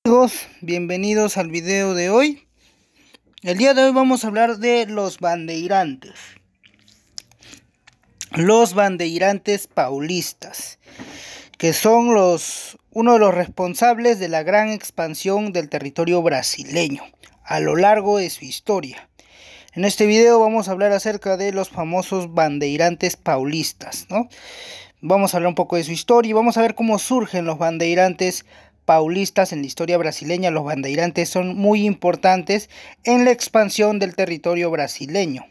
Amigos, bienvenidos al video de hoy. El día de hoy vamos a hablar de los bandeirantes. Los bandeirantes paulistas, que son uno de los responsables de la gran expansión del territorio brasileño a lo largo de su historia. En este video vamos a hablar acerca de los famosos bandeirantes paulistas, ¿no? Vamos a hablar un poco de su historia y vamos a ver cómo surgen los bandeirantes paulistas en la historia brasileña. Los bandeirantes son muy importantes en la expansión del territorio brasileño.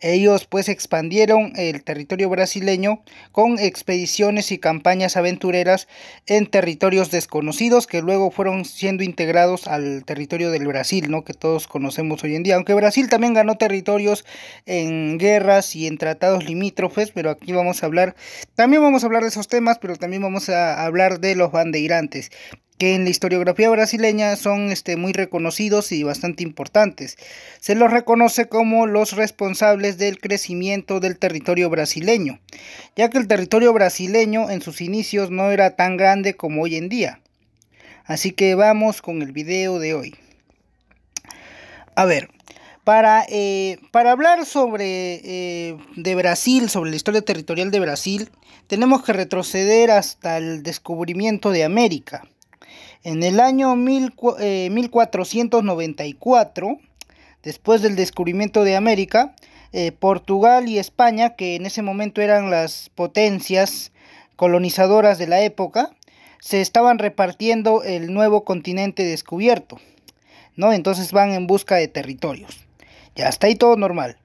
Ellos pues expandieron el territorio brasileño con expediciones y campañas aventureras en territorios desconocidos que luego fueron siendo integrados al territorio del Brasil, ¿no? Que todos conocemos hoy en día. Aunque Brasil también ganó territorios en guerras y en tratados limítrofes, pero aquí también vamos a hablar de esos temas, pero también vamos a hablar de los bandeirantes, que en la historiografía brasileña son muy reconocidos y bastante importantes. Se los reconoce como los responsables del crecimiento del territorio brasileño, ya que el territorio brasileño en sus inicios no era tan grande como hoy en día. Así que vamos con el video de hoy. A ver, para hablar de Brasil, sobre la historia territorial de Brasil, tenemos que retroceder hasta el descubrimiento de América. En el año 1494, después del descubrimiento de América, Portugal y España, que en ese momento eran las potencias colonizadoras de la época, se estaban repartiendo el nuevo continente descubierto, ¿no? Entonces van en busca de territorios. Ya hasta ahí todo normal.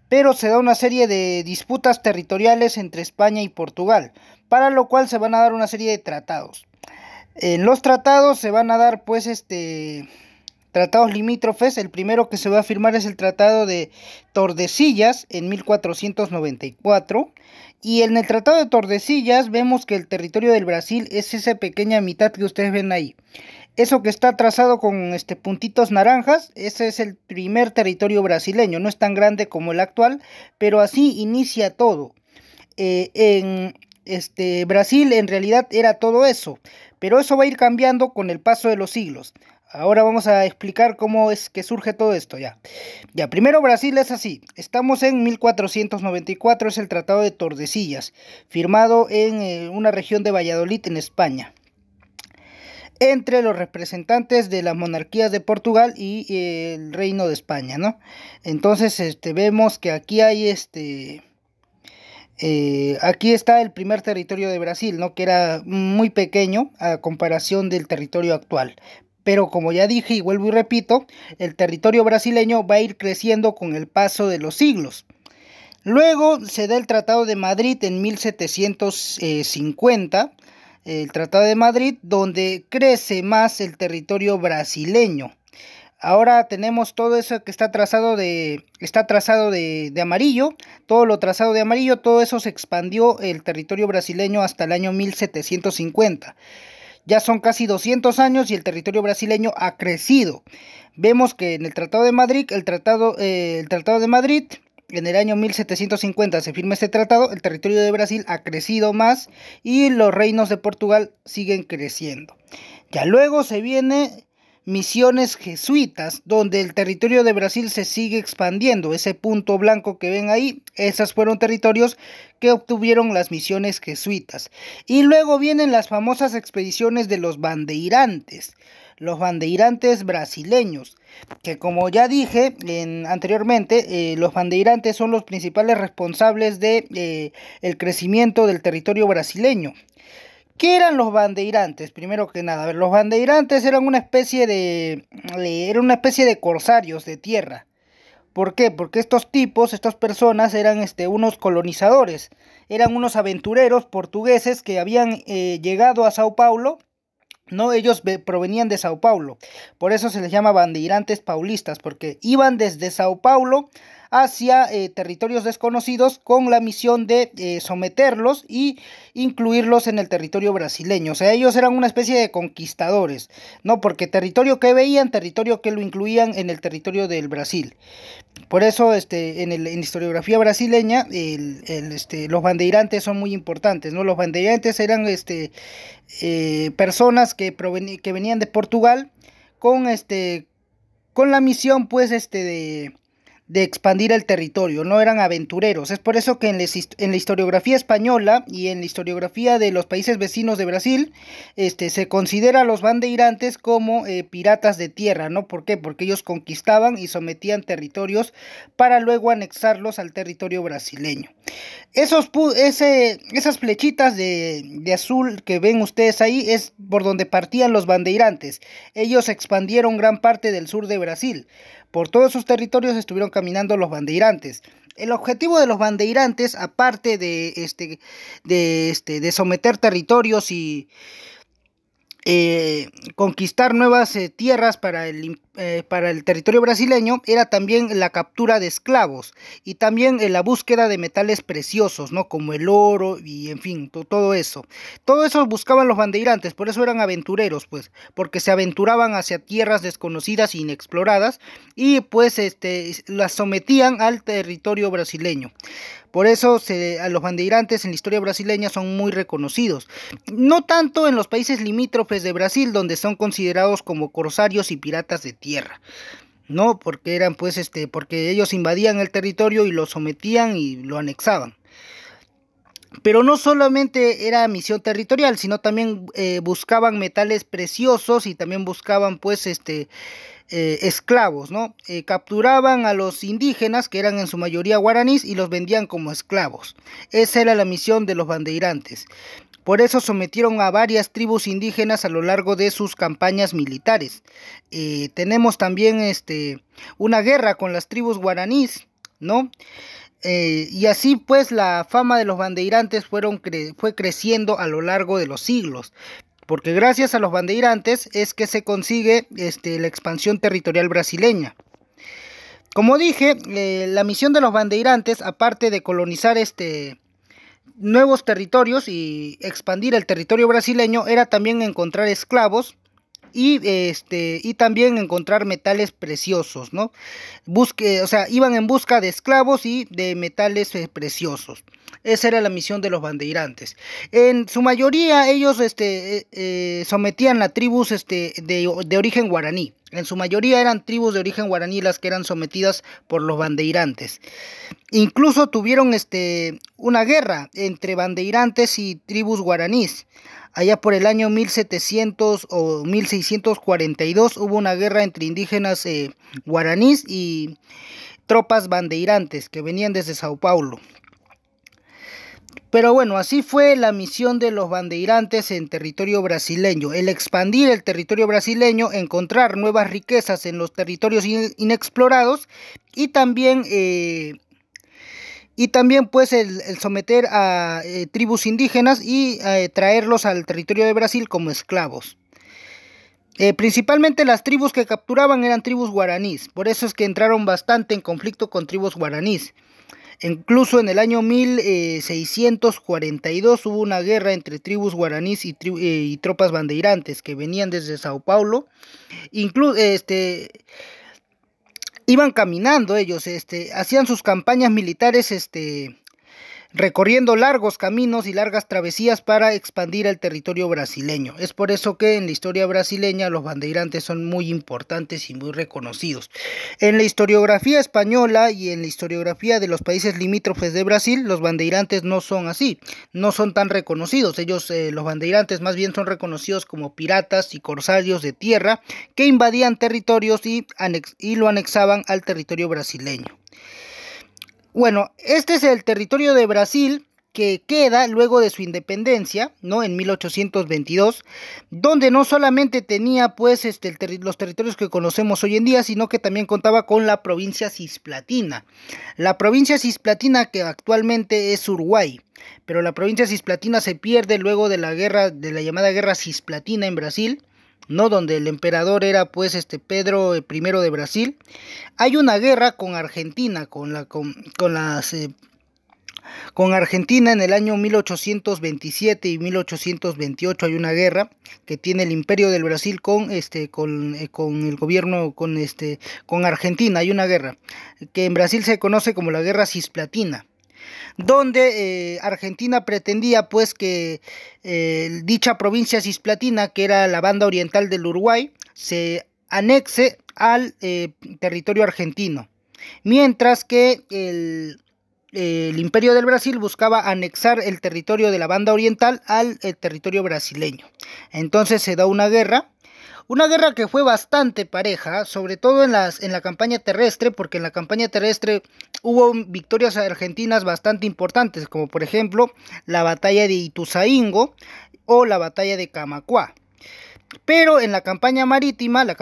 Pero se da una serie de disputas territoriales entre España y Portugal, para lo cual se van a dar una serie de tratados. En los tratados se van a dar tratados limítrofes. El primero que se va a firmar es el Tratado de Tordesillas en 1494. Y en el Tratado de Tordesillas vemos que el territorio del Brasil es esa pequeña mitad que ustedes ven ahí. Eso que está trazado con puntitos naranjas, ese es el primer territorio brasileño. No es tan grande como el actual, pero así inicia todo. Brasil en realidad era todo eso, pero eso va a ir cambiando con el paso de los siglos. Ahora vamos a explicar cómo es que surge todo esto ya. Primero Brasil es así. Estamos en 1494, es el Tratado de Tordesillas, firmado en una región de Valladolid, en España, entre los representantes de las monarquías de Portugal y el Reino de España, ¿no? Entonces vemos que aquí hay aquí está el primer territorio de Brasil, ¿no? Que era muy pequeño a comparación del territorio actual. Pero como ya dije y vuelvo y repito, el territorio brasileño va a ir creciendo con el paso de los siglos. Luego se da el Tratado de Madrid en 1750, el Tratado de Madrid, donde crece más el territorio brasileño. Ahora tenemos todo eso que está trazado de amarillo, todo lo trazado de amarillo, todo eso se expandió el territorio brasileño hasta el año 1750. Ya son casi 200 años y el territorio brasileño ha crecido. Vemos que en el Tratado de Madrid, el Tratado de Madrid, en el año 1750 se firma este tratado, el territorio de Brasil ha crecido más y los reinos de Portugal siguen creciendo. Ya luego se viene misiones jesuitas, donde el territorio de Brasil se sigue expandiendo. Ese punto blanco que ven ahí, esos fueron territorios que obtuvieron las misiones jesuitas. Y luego vienen las famosas expediciones de los bandeirantes brasileños, que como ya dije anteriormente, los bandeirantes son los principales responsables de el crecimiento del territorio brasileño. ¿Qué eran los bandeirantes? Primero que nada, a ver, los bandeirantes eran una especie de corsarios de tierra. ¿Por qué? Porque estas personas eran unos colonizadores, eran unos aventureros portugueses que habían llegado a Sao Paulo. No, ellos provenían de Sao Paulo, por eso se les llama bandeirantes paulistas, porque iban desde Sao Paulo hacia territorios desconocidos con la misión de someterlos y incluirlos en el territorio brasileño. O sea, ellos eran una especie de conquistadores, ¿no? Porque territorio que veían, territorio que lo incluían en el territorio del Brasil. Por eso en la historiografía brasileña los bandeirantes son muy importantes, ¿no? Los bandeirantes eran personas que venían de Portugal con la misión pues de expandir el territorio, no eran aventureros. Es por eso que en la historiografía española y en la historiografía de los países vecinos de Brasil, se considera a los bandeirantes como piratas de tierra, ¿no? ¿Por qué? Porque ellos conquistaban y sometían territorios para luego anexarlos al territorio brasileño. Esas flechitas de azul que ven ustedes ahí es por donde partían los bandeirantes. Ellos expandieron gran parte del sur de Brasil. Por todos sus territorios estuvieron caminando los bandeirantes. El objetivo de los bandeirantes, aparte de someter territorios y conquistar nuevas tierras para el territorio brasileño, era también la captura de esclavos y también la búsqueda de metales preciosos, ¿no? Como el oro y en fin, todo eso. Todo eso buscaban los bandeirantes, por eso eran aventureros, pues, porque se aventuraban hacia tierras desconocidas e inexploradas y pues las sometían al territorio brasileño. Por eso a los bandeirantes en la historia brasileña son muy reconocidos. No tanto en los países limítrofes de Brasil, donde son considerados como corsarios y piratas de tierra. No, porque eran pues porque ellos invadían el territorio y lo sometían y lo anexaban. Pero no solamente era misión territorial, sino también buscaban metales preciosos y también buscaban pues esclavos, ¿no? Capturaban a los indígenas, que eran en su mayoría guaraníes, y los vendían como esclavos. Esa era la misión de los bandeirantes. Por eso sometieron a varias tribus indígenas a lo largo de sus campañas militares. Tenemos también una guerra con las tribus guaraníes, ¿no? Y así pues la fama de los bandeirantes fue creciendo a lo largo de los siglos. Porque gracias a los bandeirantes es que se consigue la expansión territorial brasileña. Como dije, la misión de los bandeirantes, aparte de colonizar nuevos territorios y expandir el territorio brasileño, era también encontrar esclavos y también encontrar metales preciosos, ¿no? O sea, iban en busca de esclavos y de metales preciosos. Esa era la misión de los bandeirantes. En su mayoría ellos sometían a tribus de origen guaraní. En su mayoría eran tribus de origen guaraní las que eran sometidas por los bandeirantes. Incluso tuvieron una guerra entre bandeirantes y tribus guaraníes. Allá por el año 1700 o 1642 hubo una guerra entre indígenas guaraníes y tropas bandeirantes que venían desde Sao Paulo. Pero bueno, así fue la misión de los bandeirantes en territorio brasileño, el expandir el territorio brasileño, encontrar nuevas riquezas en los territorios inexplorados y también pues el someter a tribus indígenas y traerlos al territorio de Brasil como esclavos. Principalmente las tribus que capturaban eran tribus guaraníes, por eso es que entraron bastante en conflicto con tribus guaraníes. Incluso en el año 1642 hubo una guerra entre tribus guaraníes y tropas bandeirantes que venían desde Sao Paulo. Iban caminando ellos, hacían sus campañas militares, recorriendo largos caminos y largas travesías para expandir el territorio brasileño. Es por eso que en la historia brasileña los bandeirantes son muy importantes y muy reconocidos. En la historiografía española y en la historiografía de los países limítrofes de Brasil, los bandeirantes no son así, no son tan reconocidos. Los bandeirantes más bien son reconocidos como piratas y corsarios de tierra que invadían territorios y lo anexaban al territorio brasileño. Bueno, este es el territorio de Brasil que queda luego de su independencia, ¿no? En 1822, donde no solamente tenía pues los territorios que conocemos hoy en día, sino que también contaba con la provincia cisplatina. La provincia cisplatina que actualmente es Uruguay, pero la provincia cisplatina se pierde luego de la llamada guerra cisplatina en Brasil, ¿no? Donde el emperador era pues Pedro I de Brasil. Hay una guerra con Argentina, con Argentina en el año 1827 y 1828 hay una guerra que tiene el Imperio del Brasil con el gobierno con Argentina. Hay una guerra que en Brasil se conoce como la Guerra Cisplatina, donde Argentina pretendía pues que dicha provincia cisplatina, que era la banda oriental del Uruguay, se anexe al territorio argentino, mientras que el Imperio del Brasil buscaba anexar el territorio de la banda oriental al territorio brasileño. Entonces se da una guerra que fue bastante pareja, sobre todo en la campaña terrestre, porque en la campaña terrestre hubo victorias argentinas bastante importantes, como por ejemplo la batalla de Ituzaingó o la batalla de Camacuá. Pero en la campaña marítima le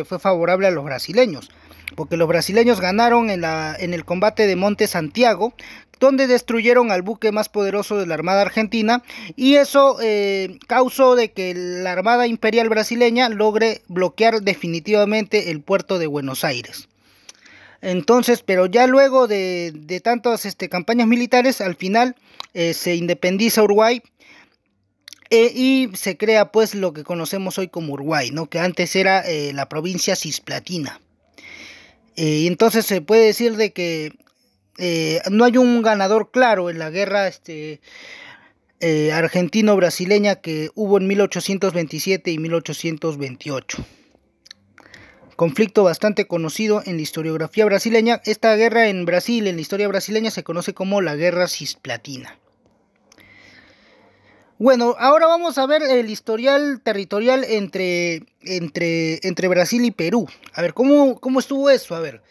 fue favorable a los brasileños, porque los brasileños ganaron en el combate de Monte Santiago, donde destruyeron al buque más poderoso de la Armada Argentina, y eso causó de que la Armada Imperial brasileña logre bloquear definitivamente el puerto de Buenos Aires. Entonces, pero ya luego de tantas campañas militares, al final se independiza Uruguay, y se crea pues lo que conocemos hoy como Uruguay, ¿no? Que antes era la provincia cisplatina. Y entonces se puede decir de que no hay un ganador claro en la guerra argentino-brasileña que hubo en 1827 y 1828. Conflicto bastante conocido en la historiografía brasileña. Esta guerra en Brasil, en la historia brasileña, se conoce como la Guerra Cisplatina. Bueno, ahora vamos a ver el historial territorial entre Brasil y Perú. A ver, ¿cómo estuvo eso? A ver,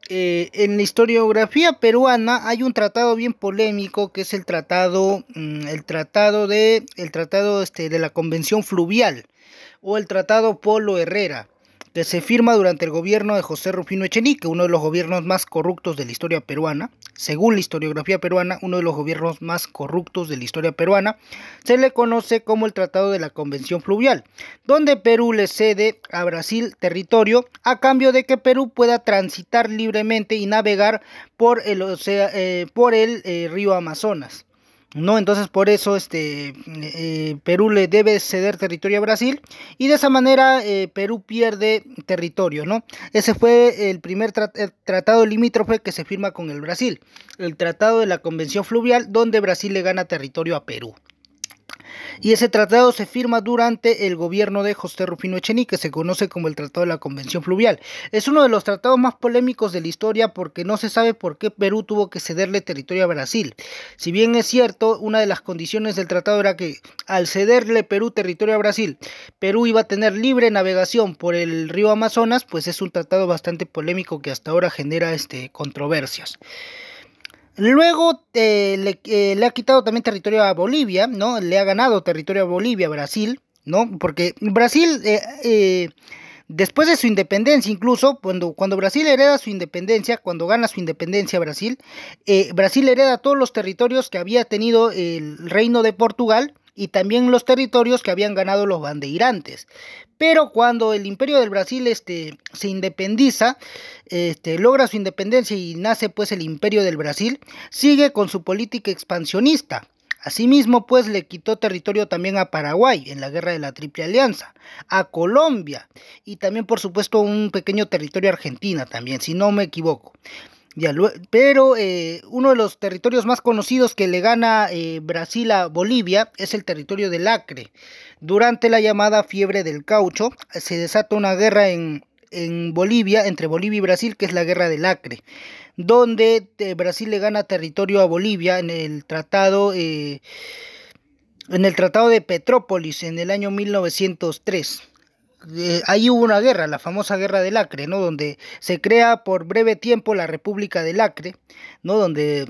en la historiografía peruana hay un tratado bien polémico que es el tratado de la Convención Fluvial o el Tratado Polo Herrera, que se firma durante el gobierno de José Rufino Echenique, uno de los gobiernos más corruptos de la historia peruana. Según la historiografía peruana, uno de los gobiernos más corruptos de la historia peruana, se le conoce como el Tratado de la Convención Fluvial, donde Perú le cede a Brasil territorio a cambio de que Perú pueda transitar libremente y navegar por el río Amazonas, ¿no? Entonces por eso Perú le debe ceder territorio a Brasil y de esa manera Perú pierde territorio, ¿no? Ese fue el primer tratado limítrofe que se firma con el Brasil, el Tratado de la Convención Fluvial, donde Brasil le gana territorio a Perú. Y ese tratado se firma durante el gobierno de José Rufino Echenique, que se conoce como el Tratado de la Convención Fluvial. Es uno de los tratados más polémicos de la historia porque no se sabe por qué Perú tuvo que cederle territorio a Brasil. Si bien es cierto, una de las condiciones del tratado era que al cederle Perú territorio a Brasil, Perú iba a tener libre navegación por el río Amazonas, pues es un tratado bastante polémico que hasta ahora genera controversias. Luego le ha quitado también territorio a Bolivia, ¿no? Le ha ganado territorio a Bolivia, Brasil, ¿no? Porque Brasil, después de su independencia, incluso cuando Brasil hereda su independencia, cuando gana su independencia Brasil, Brasil hereda todos los territorios que había tenido el Reino de Portugal y también los territorios que habían ganado los bandeirantes. Pero cuando el Imperio del Brasil se independiza, logra su independencia y nace pues el Imperio del Brasil, sigue con su política expansionista. Asimismo, pues le quitó territorio también a Paraguay en la guerra de la Triple Alianza, a Colombia y también por supuesto un pequeño territorio a Argentina también, si no me equivoco. Pero uno de los territorios más conocidos que le gana Brasil a Bolivia es el territorio del Acre. Durante la llamada fiebre del caucho se desata una guerra en Bolivia, entre Bolivia y Brasil, que es la guerra del Acre, donde Brasil le gana territorio a Bolivia en el tratado de Petrópolis en el año 1903. Ahí hubo una guerra, la famosa guerra del Acre, ¿no? Donde se crea por breve tiempo la República del Acre, ¿no? Donde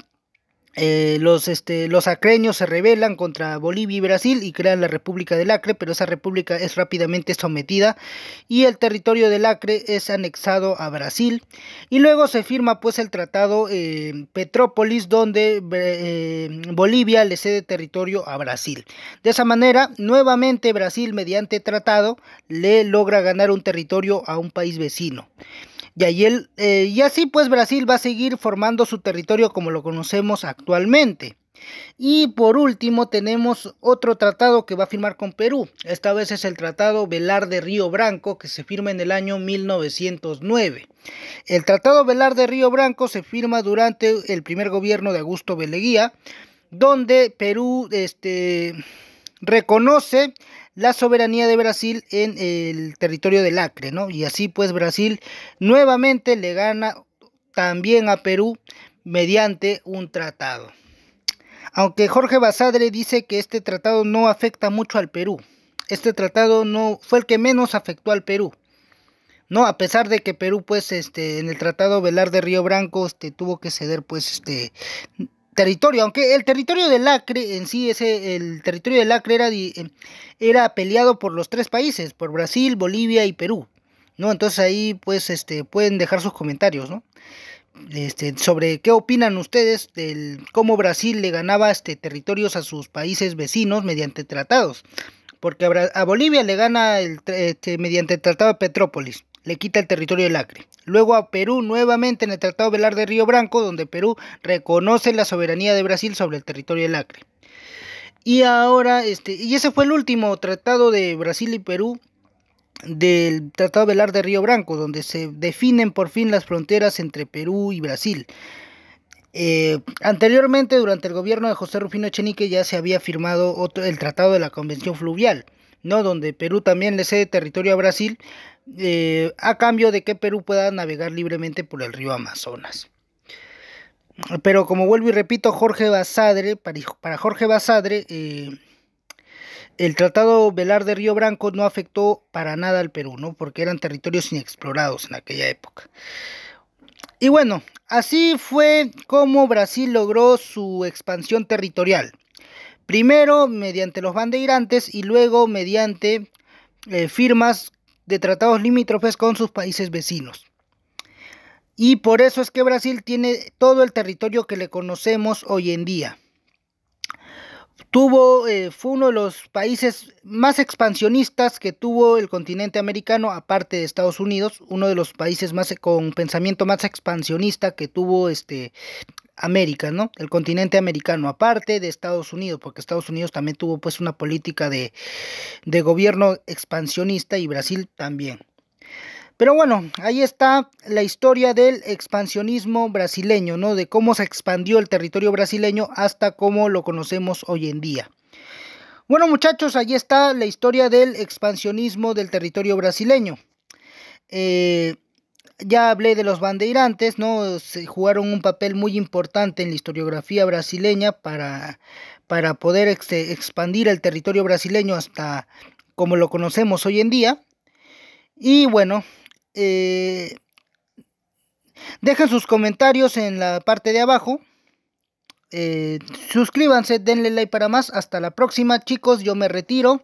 los acreños se rebelan contra Bolivia y Brasil y crean la República del Acre, pero esa república es rápidamente sometida y el territorio del Acre es anexado a Brasil. Y luego se firma pues el tratado Petrópolis, donde Bolivia le cede territorio a Brasil. De esa manera, nuevamente Brasil, mediante tratado, le logra ganar un territorio a un país vecino. Y así pues Brasil va a seguir formando su territorio como lo conocemos actualmente. Y por último tenemos otro tratado que va a firmar con Perú. Esta vez es el Tratado Velar de Río Branco, que se firma en el año 1909. El Tratado Velar de Río Branco se firma durante el primer gobierno de Augusto Beleguía, donde Perú reconoce la soberanía de Brasil en el territorio del Acre, ¿no? Y así pues Brasil nuevamente le gana también a Perú mediante un tratado. Aunque Jorge Basadre dice que este tratado no afecta mucho al Perú. Este tratado no fue el que menos afectó al Perú, ¿no? A pesar de que Perú pues en el Tratado Velar de Río Branco tuvo que ceder pues territorio, aunque el territorio del Acre en sí, el territorio del Acre era peleado por los tres países, por Brasil, Bolivia y Perú, ¿no? Entonces ahí pues pueden dejar sus comentarios, ¿no? Sobre qué opinan ustedes del cómo Brasil le ganaba territorios a sus países vecinos mediante tratados, porque a Bolivia le gana mediante el Tratado de Petrópolis, le quita el territorio del Acre. Luego a Perú nuevamente en el Tratado Velar de Río Branco, donde Perú reconoce la soberanía de Brasil sobre el territorio del Acre. Y ahora, y ese fue el último tratado de Brasil y Perú, del Tratado Velar de Río Branco, donde se definen por fin las fronteras entre Perú y Brasil. Anteriormente, durante el gobierno de José Rufino Echenique, ya se había firmado el Tratado de la Convención Fluvial, ¿no? Donde Perú también le cede territorio a Brasil, a cambio de que Perú pueda navegar libremente por el río Amazonas. Pero como vuelvo y repito, para Jorge Basadre, el Tratado Velar de Río Branco no afectó para nada al Perú, ¿no? Porque eran territorios inexplorados en aquella época. Y bueno, así fue como Brasil logró su expansión territorial. Primero mediante los bandeirantes y luego mediante firmas de tratados limítrofes con sus países vecinos. Y por eso es que Brasil tiene todo el territorio que le conocemos hoy en día. Fue uno de los países más expansionistas que tuvo el continente americano, aparte de Estados Unidos, uno de los países con pensamiento más expansionista que tuvo América, ¿no? El continente americano, aparte de Estados Unidos, porque Estados Unidos también tuvo pues una política de gobierno expansionista y Brasil también. Pero bueno, ahí está la historia del expansionismo brasileño, ¿no? De cómo se expandió el territorio brasileño hasta cómo lo conocemos hoy en día. Bueno, muchachos, ahí está la historia del expansionismo del territorio brasileño. Ya hablé de los bandeirantes, ¿no? Se jugaron un papel muy importante en la historiografía brasileña para poder expandir el territorio brasileño hasta como lo conocemos hoy en día. Y bueno, dejen sus comentarios en la parte de abajo. Suscríbanse, denle like para más. Hasta la próxima, chicos, yo me retiro.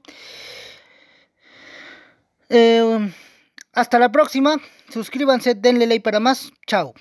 Hasta la próxima, suscríbanse, denle like para más. Chao.